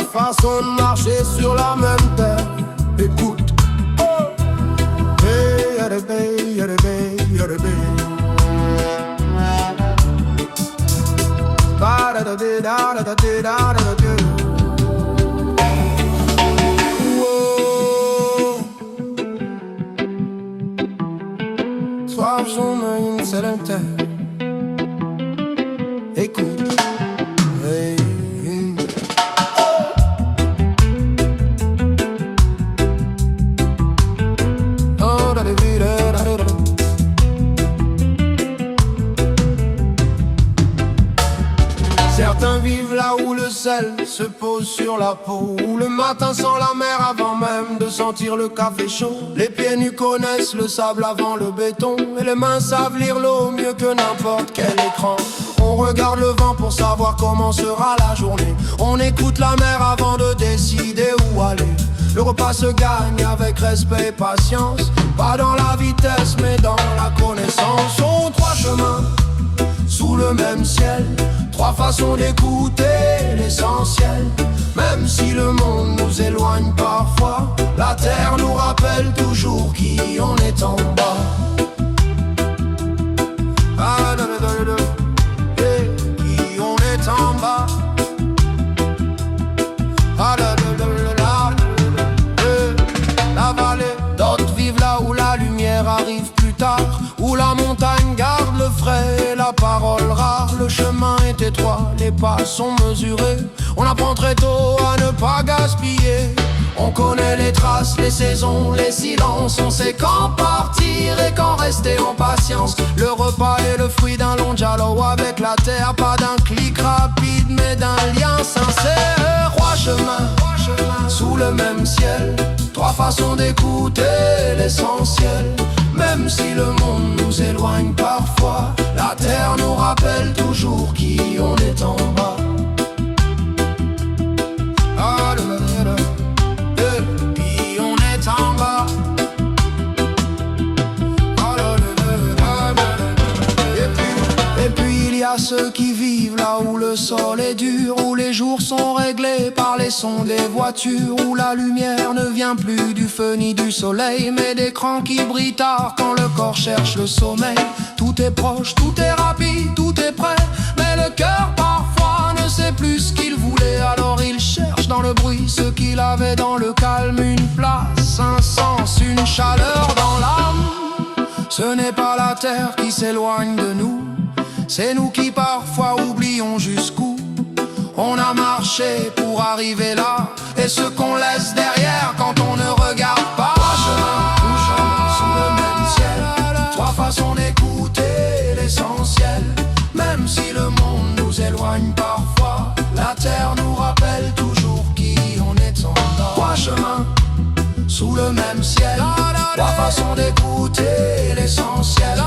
façon de marcher sur la même terre. Écoute, hey, yadabé, yadabé, yadabé. Soif, j'en ai une seule terre. Écoute, hey. Oh, da da da da da da. Certains vivent là où le sel se pose sur la peau, où le matin sent la mer avant même de sentir le café chaud. Les pieds nus connaissent le sable avant le béton, et les mains savent lire l'eau mieux que n'importe quel écran. On regarde le vent pour savoir comment sera la journée. On écoute la mer avant de décider où aller. Le repas se gagne avec respect et patience, pas dans la vitesse mais dans la connaissance. On trois chemins sous le même ciel, trois façons d'écouter l'essentiel. Même si le monde nous éloigne parfois, la terre nous rappelle toujours qui on est en bas. Ah, da, da, da, da. Hey, qui on est en bas. Ah, da, da, da, da, da. Hey, la vallée. D'autres vivent là où la lumière arrive plus tard, où la montagne garde le frais et la parole rare. Le chemin est étroit, les pas sont mesurés. On apprend très tôt à ne pas gaspiller. On connaît les traces, les saisons, les silences. On sait quand partir et quand rester en patience. Le repas est le fruit d'un long dialogue avec la terre. Pas d'un clic rapide mais d'un lien sincère. Trois chemins sous le même ciel, trois façons d'écouter l'essentiel. Même si le monde nous éloigne parfois, la terre nous rappelle toujours qui on est en bas. Ah, da, da, da. Qui on est en bas. Ah, da, da, da, da. Et puis il y a ceux qui vivent là où le sol est dur, où les jours sont réglés par les sons des voitures, où la lumière ne vient plus du feu ni du soleil, mais d'écrans qui brillent tard quand le corps cherche le sommeil. Tout est proche, tout est rapide, tout est prêt, mais le cœur parfois ne sait plus ce qu'il voulait. Alors il cherche dans le bruit ce qu'il avait dans le calme, une place, un sens, une chaleur dans l'âme. Ce n'est pas la terre qui s'éloigne de nous, c'est nous qui parfois oublions jusqu'où on a marché pour arriver là, et ce qu'on laisse derrière quand on ne regarde pas. Trois chemins sous le même ciel, trois façons d'écouter l'essentiel. Même si le monde nous éloigne parfois, la terre nous rappelle toujours qui on est en bas. Trois chemins sous le même ciel, trois façons d'écouter l'essentiel.